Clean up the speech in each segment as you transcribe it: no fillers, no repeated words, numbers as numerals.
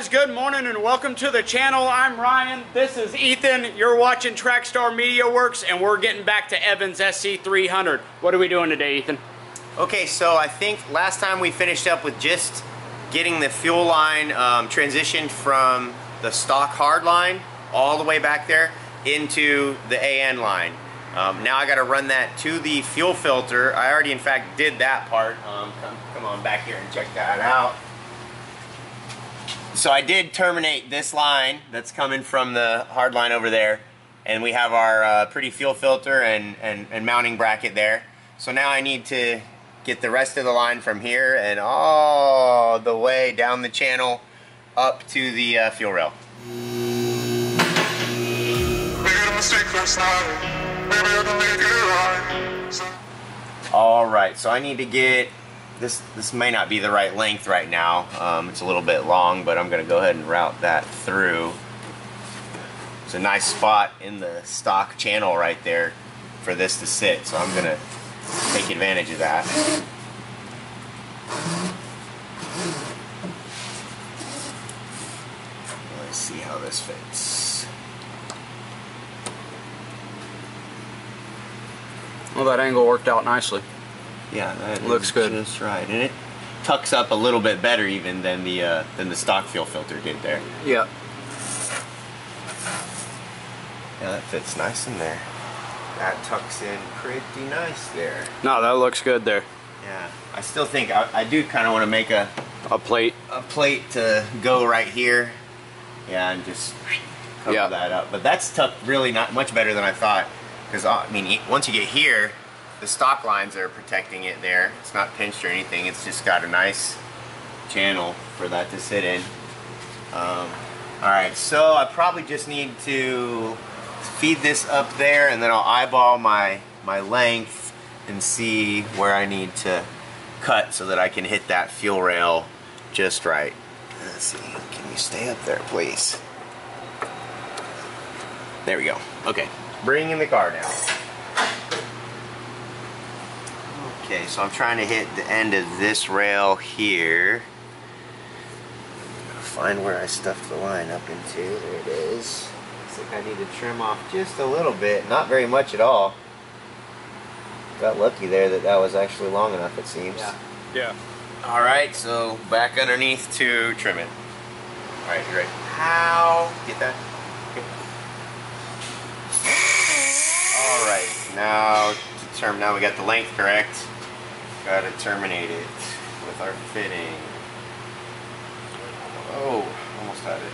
good morning and welcome to the channel. I'm Ryan, this is Ethan, you're watching Trackstar Mediaworks, and we're getting back to Evan's SC300. What are we doing today, Ethan? Okay, so I think last time we finished up with just getting the fuel line transitioned from the stock hard line all the way back there into the AN line. Now I got to run that to the fuel filter. I already in fact did that part. Come on back here and check that out. So I did terminate this line that's coming from the hard line over there, and we have our pretty fuel filter and mounting bracket there. So now I need to get the rest of the line from here and all the way down the channel up to the fuel rail. Alright, so I need to get this may not be the right length right now. It's a little bit long, but I'm going to go ahead and route that through. It's a nice spot in the stock channel right there for this to sit, so I'm going to take advantage of that. Let's see how this fits. Well, that angle worked out nicely. Yeah, that looks good. That's right, and it tucks up a little bit better even than the stock fuel filter did there. Yeah. Yeah, that fits nice in there. That tucks in pretty nice there. No, that looks good there. Yeah, I still think I do kind of want to make a plate to go right here. Yeah, and just cover that up. But that's tucked really not much better than I thought, because I mean, once you get here, the stock lines are protecting it there. It's not pinched or anything. It's just got a nice channel for that to sit in. Alright, so I probably just need to feed this up there, and then I'll eyeball my length and see where I need to cut so that I can hit that fuel rail just right. Let's see. Can you stay up there, please? There we go. Okay. Bringing the car down. Okay, so I'm trying to hit the end of this rail here. Find where I stuffed the line up into. There it is. Looks like I need to trim off just a little bit. Not very much at all. Got lucky there that was actually long enough, it seems. Yeah. Alright, so back underneath to trim it. Alright, you ready? How? Get that? Okay. Alright, now now we got the length correct. Got to terminate it with our fitting. Oh, almost had it.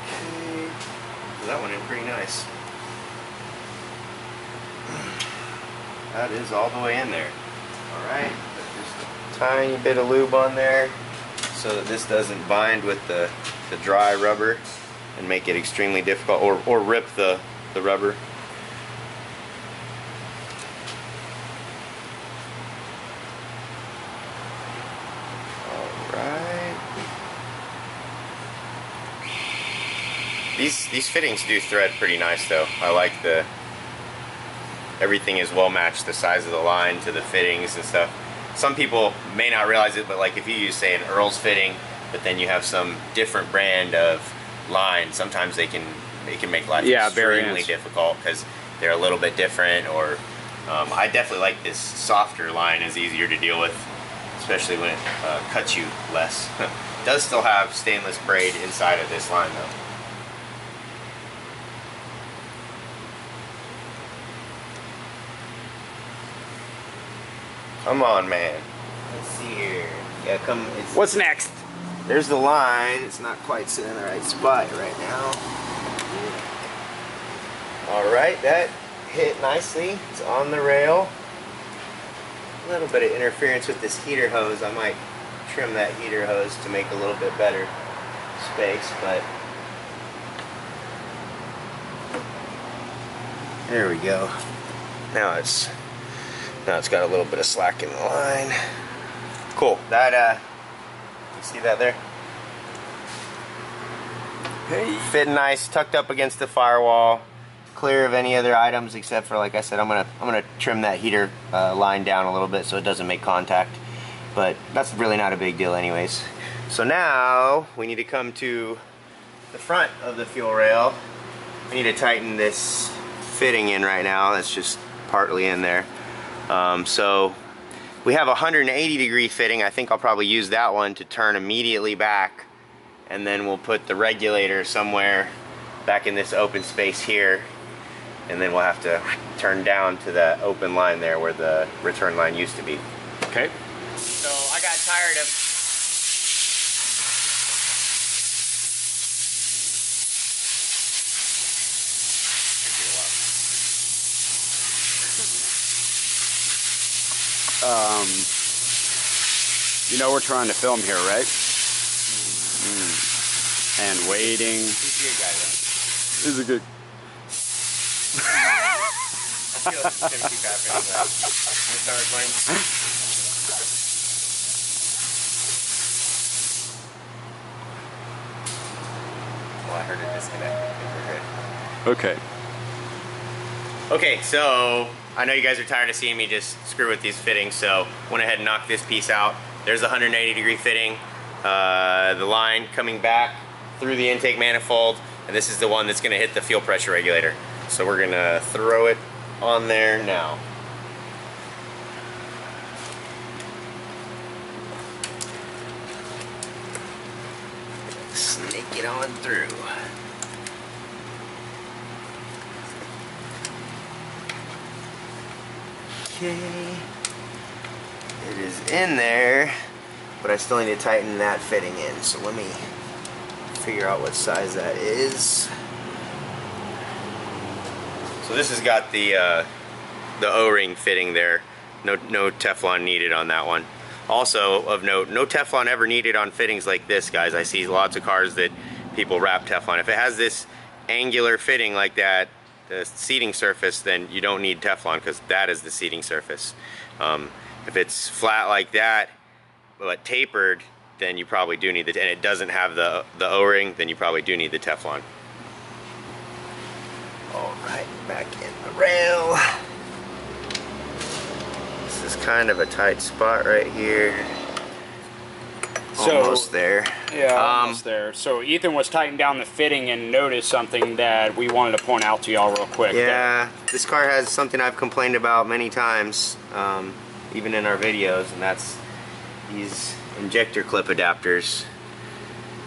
Okay, that went in pretty nice. That is all the way in there. Alright, just a tiny bit of lube on there so that this doesn't bind with the dry rubber and make it extremely difficult, or rip the rubber. Alright. These fittings do thread pretty nice though. I like everything is well matched, the size of the line to the fittings and stuff. Some people may not realize it, but like if you use, say, an Earl's fitting, but then you have some different brand of line, sometimes they can make life extremely difficult because they're a little bit different. Or I definitely like this softer line, is easier to deal with, especially when it cuts you less. It does still have stainless braid inside of this line though. Come on, man. Let's see here. Yeah, come. What's next? There's the line. It's not quite sitting in the right spot right now. Alright, that hit nicely. It's on the rail. A little bit of interference with this heater hose. I might trim that heater hose to make a little bit better space, but there we go. Now it's got a little bit of slack in the line. Cool. That you see that there? Hey. Fit nice, tucked up against the firewall, clear of any other items except for, like I said, I'm gonna trim that heater line down a little bit so it doesn't make contact. but that's really not a big deal anyways. So now we need to come to the front of the fuel rail. We need to tighten this fitting in right now. That's just partly in there. So we have a 180-degree fitting. I think I'll probably use that one to turn immediately back, and then we'll put the regulator somewhere back in this open space here, and then we'll have to turn down to that open line there where the return line used to be. Okay. So I got tired of you know we're trying to film here, right? And waiting. He's a good guy though. This is a good. I feel like it's gonna keep happening. Let's start recording. Well, I heard it disconnect. Okay. Okay, so I know you guys are tired of seeing me just screw with these fittings, so went ahead and knocked this piece out. There's a 180-degree fitting. The line coming back through the intake manifold, and this is the one that's going to hit the fuel pressure regulator. So we're going to throw it on there now. Snake it on through. Okay, it is in there, but I still need to tighten that fitting in, so let me figure out what size that is. So this has got the O-ring fitting there. No Teflon needed on that one. Also of note, no Teflon ever needed on fittings like this, guys. I see lots of cars that people wrap Teflon. If it has this angular fitting like that, the seating surface, then you don't need Teflon, because that is the seating surface. If it's flat like that but tapered, then you probably do need and it doesn't have the O-ring, then you probably do need the Teflon. Alright, back in the rail. This is kind of a tight spot right here. So, almost there. Yeah, almost there. So Ethan was tightening down the fitting and noticed something that we wanted to point out to y'all real quick. Yeah, this car has something I've complained about many times, even in our videos, and that's these injector clip adapters.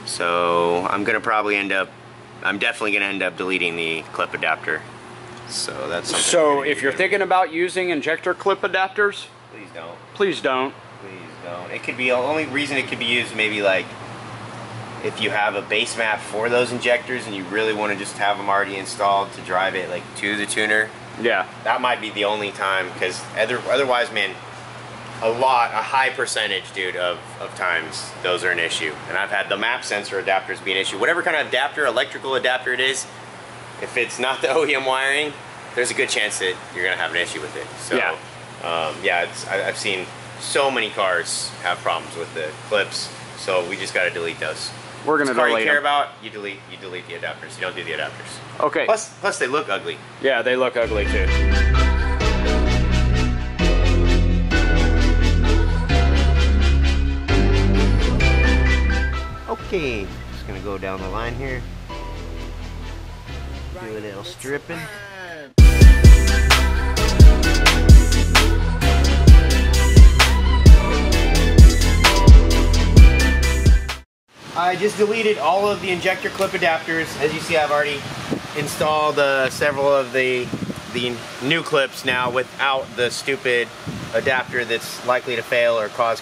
So I'm definitely gonna end up deleting the clip adapter. So that's something. So if you're thinking about using injector clip adapters, please don't. Please don't. It could be, the only reason it could be used maybe like if you have a base map for those injectors and you really want to just have them already installed to drive it like to the tuner. Yeah. That might be the only time, because otherwise, man, a high percentage, dude, of times those are an issue. And I've had the map sensor adapters be an issue. Whatever kind of adapter, electrical adapter it is, if it's not the OEM wiring, there's a good chance that you're going to have an issue with it. So, yeah, I've seen so many cars have problems with the clips, so we just got to delete those. We're going to delete them. You care about, you delete the adapters. You don't do the adapters. Okay. Plus they look ugly. Yeah, they look ugly too. Okay, just gonna go down the line here. Do a little stripping. I just deleted all of the injector clip adapters. As you see, I've already installed several of the new clips now without the stupid adapter that's likely to fail or cause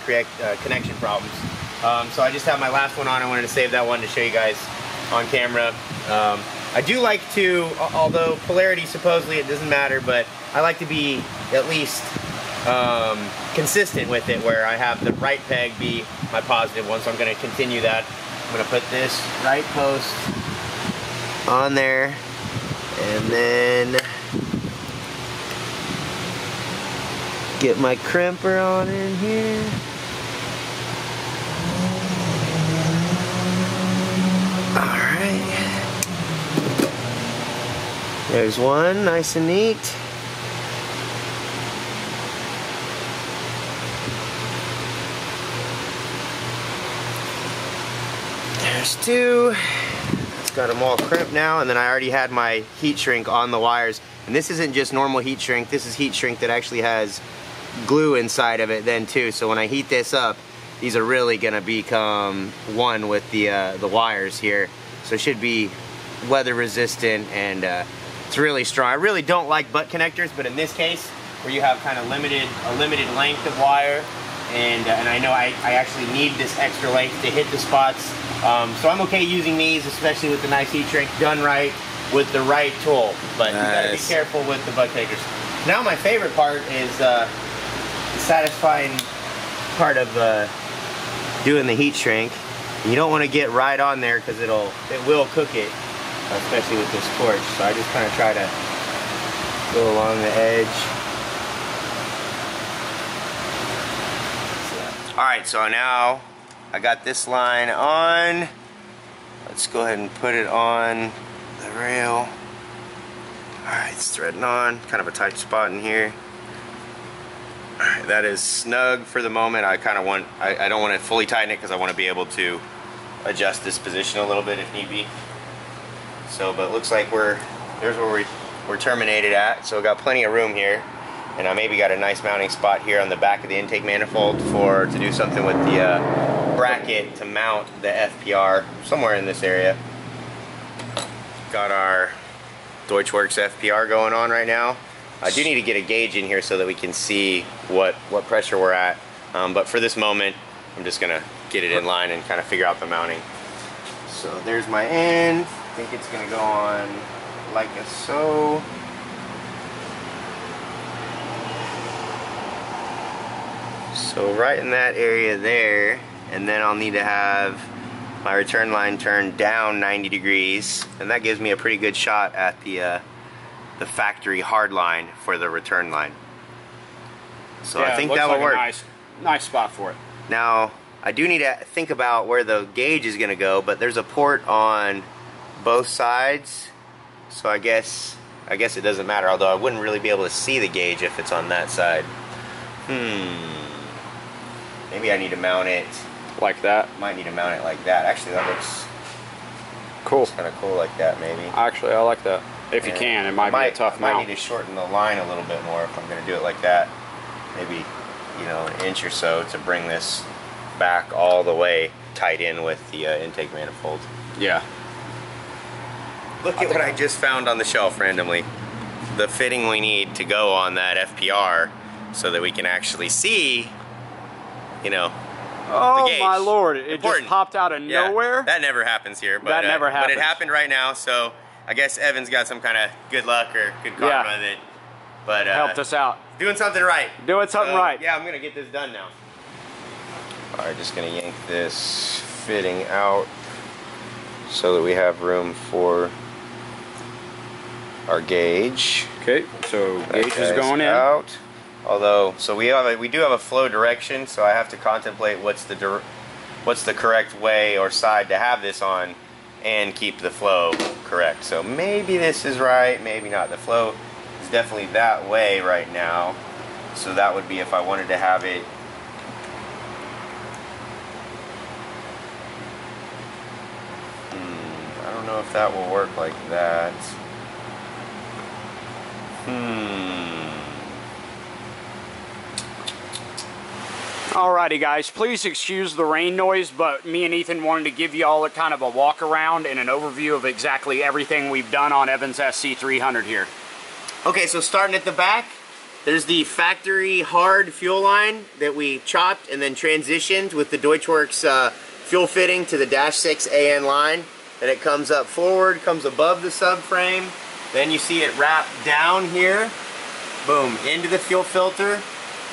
connection problems. So I just have my last one on. I wanted to save that one to show you guys on camera. I do like to, although polarity supposedly it doesn't matter, but I like to be at least consistent with it, where I have the right peg be my positive one. So I'm going to continue that. I'm going to put this right post on there, and then get my crimper on in here. Alright. There's one, nice and neat. There's two. It's got them all crimped now, and then I already had my heat shrink on the wires. And this isn't just normal heat shrink, this is heat shrink that actually has glue inside of it then too. So when I heat this up, these are really gonna become one with the wires here. So it should be weather resistant, and it's really strong. I really don't like butt connectors, but in this case, where you have kind of a limited length of wire, and I know I actually need this extra length to hit the spots. So I'm okay using these, especially with the nice heat shrink done right with the right tool. But you gotta be careful with the butt connectors. Now my favorite part is the satisfying part of doing the heat shrink. You don't want to get right on there because it will cook it, especially with this torch. So I just kind of try to go along the edge. Alright, so now I got this line on. Let's go ahead and put it on the rail. Alright, it's threading on. Kind of a tight spot in here. Alright, that is snug for the moment. I don't want to fully tighten it because I want to be able to adjust this position a little bit if need be. So, but it looks like there's where we're terminated at. So we got plenty of room here. And I maybe got a nice mounting spot here on the back of the intake manifold to do something with the bracket to mount the FPR somewhere in this area. Got our Deutschwerks FPR going on right now. I do need to get a gauge in here so that we can see what pressure we're at. But for this moment, I'm just gonna get it in line and kind of figure out the mounting. So there's my end. I think it's gonna go on like so. So right in that area there, and then I'll need to have my return line turned down 90 degrees, and that gives me a pretty good shot at the factory hard line for the return line. So yeah, I think that will work. Nice spot for it. Now I do need to think about where the gauge is going to go, but there's a port on both sides, so I guess it doesn't matter. Although I wouldn't really be able to see the gauge if it's on that side. Maybe I need to mount it like that. Might need to mount it like that. Actually, that looks cool. It's kind of cool like that, maybe. Actually, I like that. If you can, it might be a tough mount. I might need to shorten the line a little bit more if I'm going to do it like that. Maybe, an inch or so to bring this back all the way tight in with the intake manifold. Yeah. Look at what I just found on the shelf randomly. The fitting we need to go on that FPR so that we can actually see, oh my lord, it just popped out of nowhere. That never happens here. But, that never happens. But it happened right now, so I guess Evan's got some kind of good luck or good karma that helped us out. Doing something right. Doing something right. Yeah, I'm going to get this done now. Alright, just going to yank this fitting out so that we have room for our gauge. Okay, so gauge is going out. Although, so we do have a flow direction, so I have to contemplate what's the correct way or side to have this on and keep the flow correct. So maybe this is right, maybe not. The flow is definitely that way right now. So that would be if I wanted to have it I don't know if that will work like that. Alrighty guys, please excuse the rain noise, but me and Ethan wanted to give you all a kind of a walk around and an overview of exactly everything we've done on Evan's SC300 here. Okay, so starting at the back, there's the factory hard fuel line that we chopped and then transitioned with the Deutschwerks fuel fitting to the -6 AN line. Then it comes up forward, comes above the subframe. Then you see it wrap down here, boom, into the fuel filter.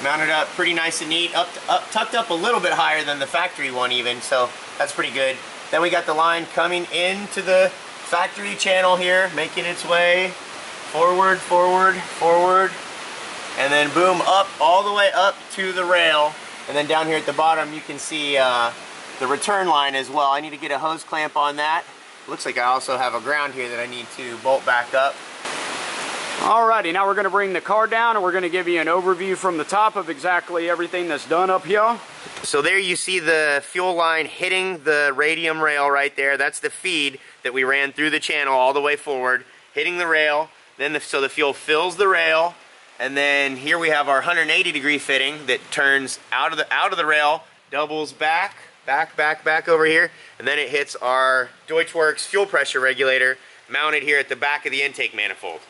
Mounted up pretty nice and neat, tucked up a little bit higher than the factory one even, so that's pretty good. Then we got the line coming into the factory channel here, making its way forward, forward, forward, and then boom, up, all the way up to the rail. And then down here at the bottom you can see the return line as well. I need to get a hose clamp on that. Looks like I also have a ground here that I need to bolt back up. Alrighty, now we're going to bring the car down and we're going to give you an overview from the top of exactly everything that's done up here. So there you see the fuel line hitting the radium rail right there. That's the feed that we ran through the channel all the way forward, hitting the rail. Then so the fuel fills the rail, and then here we have our 180-degree fitting that turns out of the rail, doubles back over here, and then it hits our Deutschwerks fuel pressure regulator mounted here at the back of the intake manifold.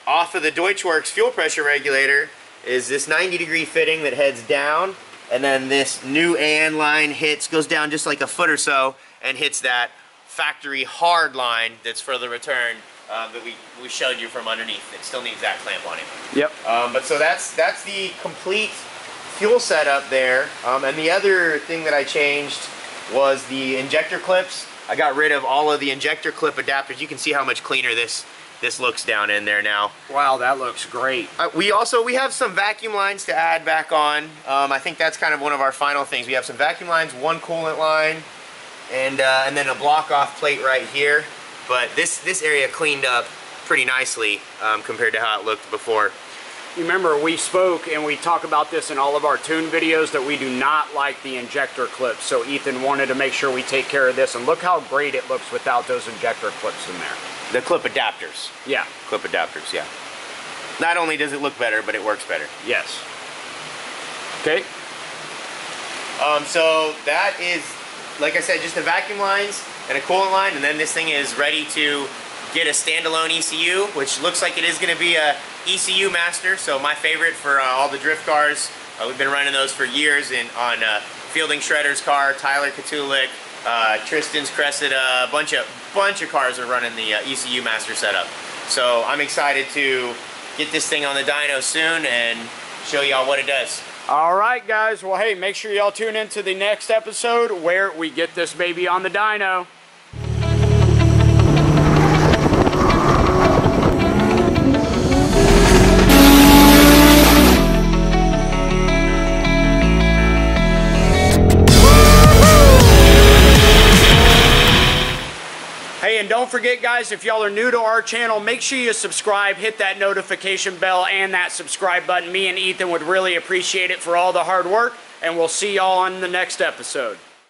Off of the Deutschwerks fuel pressure regulator is this 90-degree fitting that heads down, and then this new AN line goes down just like a foot or so and hits that factory hard line that's for the return that we showed you from underneath. It still needs that clamp on it. Yep. But so that's the complete fuel setup there. And the other thing that I changed was the injector clips. I got rid of all of the injector clip adapters. You can see how much cleaner this looks down in there now. Wow, that looks great. We have some vacuum lines to add back on. I think that's kind of one of our final things. We have some vacuum lines, one coolant line, and then a block off plate right here. But this area cleaned up pretty nicely compared to how it looked before. You remember we spoke and we talk about this in all of our tune videos that we do not like the injector clips. So Ethan wanted to make sure we take care of this, and look how great it looks without those injector clips in there. The clip adapters. Yeah. Clip adapters, yeah. Not only does it look better, but it works better. Yes. Okay. So that is, like I said, just the vacuum lines and a coolant line, and then this thing is ready to get a standalone ECU, which looks like it is going to be a ECU master. So my favorite for all the drift cars. We've been running those for years on Fielding Shredder's car, Tyler Katulik, Tristan's Cressida, a bunch of cars are running the ECU master setup. So I'm excited to get this thing on the dyno soon and show y'all what it does. All right, guys. Well, hey, make sure y'all tune in to the next episode where we get this baby on the dyno. Hey, and don't forget, guys, if y'all are new to our channel, make sure you subscribe, hit that notification bell and that subscribe button. Me and Ethan would really appreciate it for all the hard work, and we'll see y'all on the next episode.